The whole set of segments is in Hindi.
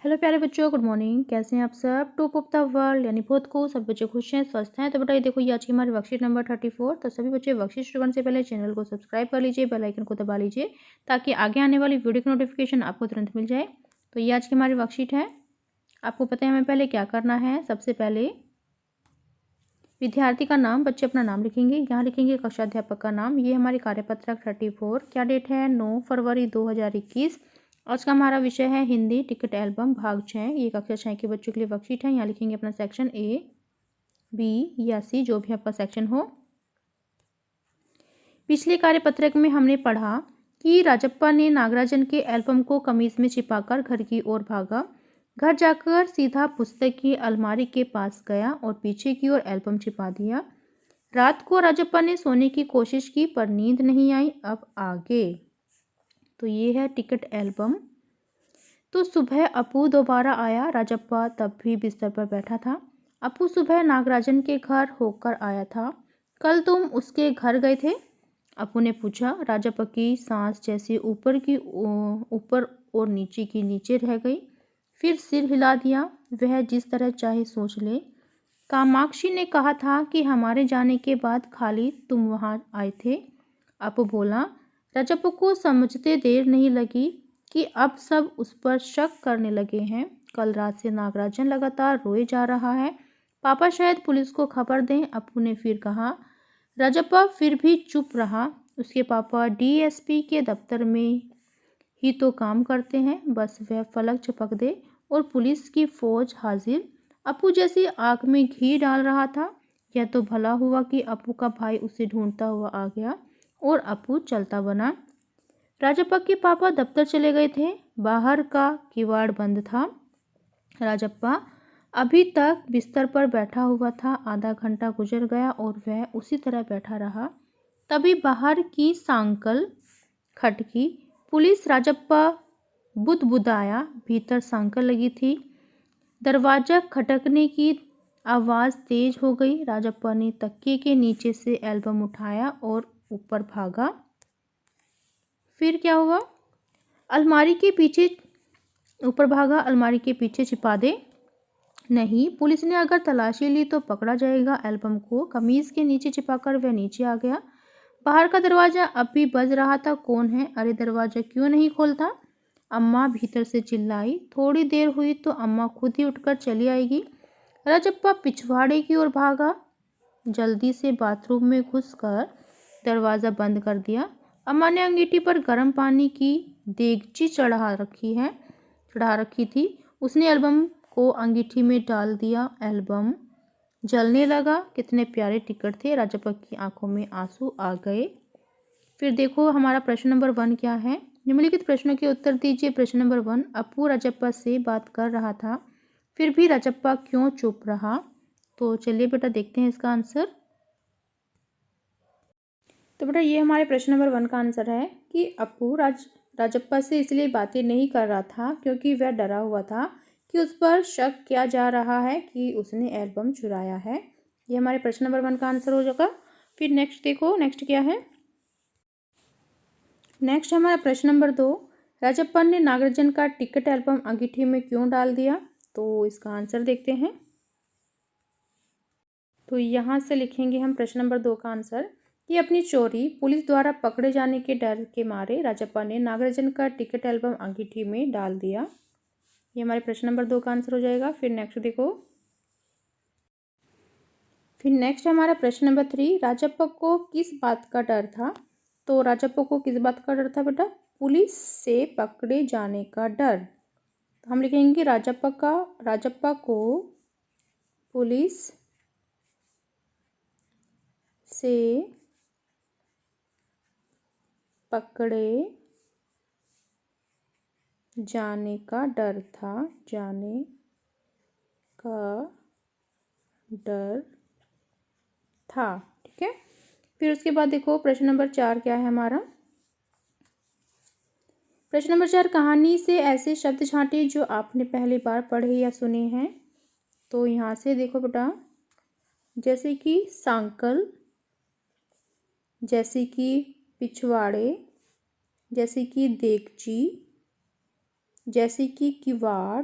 हेलो प्यारे बच्चों, गुड मॉर्निंग। कैसे हैं आप सब? टॉप ऑफ द वर्ल्ड यानी बहुत को सब बच्चे खुश हैं, स्वस्थ हैं। तो बेटा ये देखो, ये आज की हमारी वर्कशीट नंबर 34। तो सभी बच्चे वर्कशीट शुरू करने से पहले चैनल को सब्सक्राइब कर लीजिए, बेल आइकन को दबा लीजिए ताकि आगे आने वाली वीडियो की नोटिफिकेशन आपको तुरंत मिल जाए। तो ये आज की हमारी वर्कशीट है। आपको पता है हमें पहले क्या करना है। सबसे पहले विद्यार्थी का नाम, बच्चे अपना नाम लिखेंगे, यहाँ लिखेंगे कक्षा अध्यापक का नाम। ये हमारी कार्यपत्रक 34। क्या डेट है? 9 फरवरी 2021। आज का हमारा विषय है हिंदी टिकट एल्बम भाग 6। ये कक्षा 6 के बच्चों के लिए वर्कशीट है। यहाँ लिखेंगे अपना सेक्शन ए, बी या सी, जो भी आपका सेक्शन हो। पिछले कार्यपत्रक में हमने पढ़ा कि राजप्पा ने नागराजन के एल्बम को कमीज में छिपाकर घर की ओर भागा। घर जाकर सीधा पुस्तक की अलमारी के पास गया और पीछे की ओर एल्बम छिपा दिया। रात को राजप्पा ने सोने की कोशिश की पर नींद नहीं आई। अब आगे तो ये है टिकट एल्बम। तो सुबह अपू दोबारा आया। राजप्पा तब भी बिस्तर पर बैठा था। अपू सुबह नागराजन के घर होकर आया था। कल तुम उसके घर गए थे? अपू ने पूछा। राजप्पा की सांस जैसे ऊपर और नीचे की नीचे रह गई। फिर सिर हिला दिया। वह जिस तरह चाहे सोच ले। कामाक्षी ने कहा था कि हमारे जाने के बाद खाली तुम वहां आए थे। अपू बोला। राजप्पा को समझते देर नहीं लगी कि अब सब उस पर शक करने लगे हैं। कल रात से नागराजन लगातार रोए जा रहा है। पापा शायद पुलिस को खबर दें। अपू ने फिर कहा। राजप्पा फिर भी चुप रहा। उसके पापा डीएसपी के दफ्तर में ही तो काम करते हैं, बस वह फलक झपक दे और पुलिस की फौज हाजिर। अपू जैसी आंख में घी डाल रहा था। यह तो भला हुआ कि अपू का भाई उसे ढूंढता हुआ आ गया और अपू चलता बना। राजप्पा के पापा दफ्तर चले गए थे। बाहर का किवाड़ बंद था। राजप्पा अभी तक बिस्तर पर बैठा हुआ था। आधा घंटा गुजर गया और वह उसी तरह बैठा रहा। तभी बाहर की सांकल खटकी। पुलिस। राजप्पा बुदबुदाया। भीतर सांकल लगी थी। दरवाजा खटकने की आवाज़ तेज हो गई। राजप्पा ने तकिए के नीचे से एल्बम उठाया और ऊपर भागा। फिर क्या हुआ? अलमारी के पीछे ऊपर भागा। अलमारी के पीछे छिपा दे। नहीं, पुलिस ने अगर तलाशी ली तो पकड़ा जाएगा। एल्बम को कमीज के नीचे छिपाकर वह नीचे आ गया। बाहर का दरवाजा अब भी बज रहा था। कौन है? अरे दरवाजा क्यों नहीं खोलता? अम्मा भीतर से चिल्लाई। थोड़ी देर हुई तो अम्मा खुद ही उठकर चली आएगी। राजप्पा पिछवाड़े की ओर भागा। जल्दी से बाथरूम में घुसकर दरवाज़ा बंद कर दिया। अम्मा ने अंगीठी पर गर्म पानी की देगची चढ़ा रखी थी। उसने एल्बम को अंगीठी में डाल दिया। एल्बम जलने लगा। कितने प्यारे टिकट थे। राजप्पा की आंखों में आंसू आ गए। फिर देखो हमारा प्रश्न नंबर 1 क्या है। निम्नलिखित प्रश्नों के उत्तर दीजिए। प्रश्न नंबर 1, अपू राजप्पा से बात कर रहा था, फिर भी राजप्पा क्यों चुप रहा? तो चलिए बेटा देखते हैं इसका आंसर। तो बेटा ये हमारे प्रश्न नंबर 1 का आंसर है कि अपू राजप्पा से इसलिए बातें नहीं कर रहा था क्योंकि वह डरा हुआ था कि उस पर शक किया जा रहा है कि उसने एल्बम चुराया है। ये हमारे प्रश्न नंबर 1 का आंसर हो जाएगा। फिर नेक्स्ट देखो, नेक्स्ट क्या है। नेक्स्ट हमारा प्रश्न नंबर 2, राजप्पा ने नागराजन का टिकट एल्बम अंगीठी में क्यों डाल दिया? तो इसका आंसर देखते हैं। तो यहाँ से लिखेंगे हम प्रश्न नंबर 2 का आंसर कि अपनी चोरी पुलिस द्वारा पकड़े जाने के डर के मारे राजप्पा ने नागराजन का टिकट एल्बम अंगीठी में डाल दिया। ये हमारे प्रश्न नंबर 2 का आंसर हो जाएगा। फिर नेक्स्ट देखो। फिर नेक्स्ट हमारा प्रश्न नंबर 3, राजप्पा को किस बात का डर था? तो राजप्पा को किस बात का डर था बेटा? पुलिस से पकड़े जाने का डर। तो हम लिखेंगे राजप्पा को पुलिस से पकड़े जाने का डर था। जाने का डर था। ठीक है। फिर उसके बाद देखो प्रश्न नंबर 4 क्या है हमारा। प्रश्न नंबर 4, कहानी से ऐसे शब्द छांटे जो आपने पहली बार पढ़े या सुने हैं। तो यहाँ से देखो बेटा, जैसे कि सांकल, जैसे कि पिछवाड़े, जैसे कि देगची, जैसे कि किवाड़,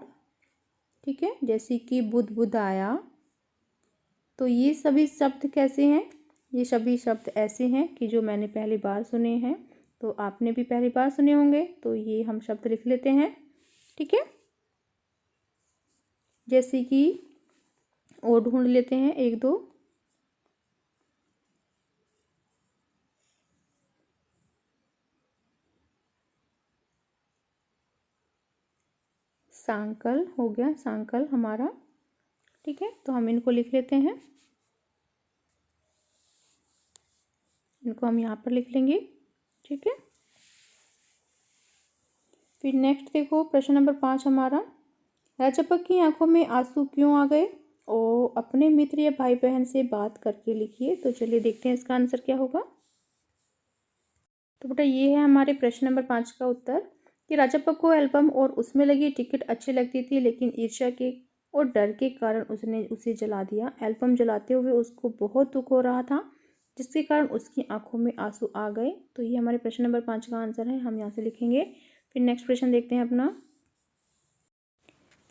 ठीक है, जैसे कि बुध बुध आया। तो ये सभी शब्द कैसे हैं? ये सभी शब्द ऐसे हैं कि जो मैंने पहली बार सुने हैं, तो आपने भी पहली बार सुने होंगे, तो ये हम शब्द लिख लेते हैं। ठीक है, जैसे कि और ढूंढ लेते हैं एक दो। सांकल हो गया, सांकल हमारा। ठीक है, तो हम इनको लिख लेते हैं, इनको हम यहाँ पर लिख लेंगे। ठीक है, फिर नेक्स्ट देखो प्रश्न नंबर 5 हमारा, राजप्पा की आंखों में आंसू क्यों आ गए? और अपने मित्र या भाई बहन से बात करके लिखिए। तो चलिए देखते हैं इसका आंसर क्या होगा। तो बेटा ये है हमारे प्रश्न नंबर 5 का उत्तर कि राजप्पा को एल्बम और उसमें लगी टिकट अच्छी लगती थी, लेकिन ईर्ष्या के और डर के कारण उसने उसे जला दिया। एल्बम जलाते हुए उसको बहुत दुख हो रहा था, जिसके कारण उसकी आंखों में आंसू आ गए। तो ये हमारे प्रश्न नंबर 5 का आंसर है, हम यहाँ से लिखेंगे। फिर नेक्स्ट प्रश्न देखते हैं अपना।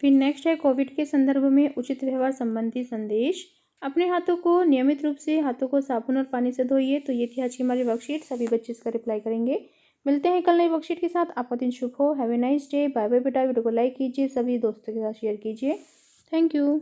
फिर नेक्स्ट है कोविड के संदर्भ में उचित व्यवहार संबंधी संदेश। अपने हाथों को नियमित रूप से हाथों को साबुन और पानी से धोइए। तो ये थी आज की हमारी वर्कशीट, सभी बच्चे इसका रिप्लाई करेंगे। मिलते हैं कल नई वर्कशीट के साथ। आपका दिन शुभ हो। Have a nice day. Bye bye बेटा। वीडियो को लाइक कीजिए, सभी दोस्तों के साथ शेयर कीजिए। Thank you.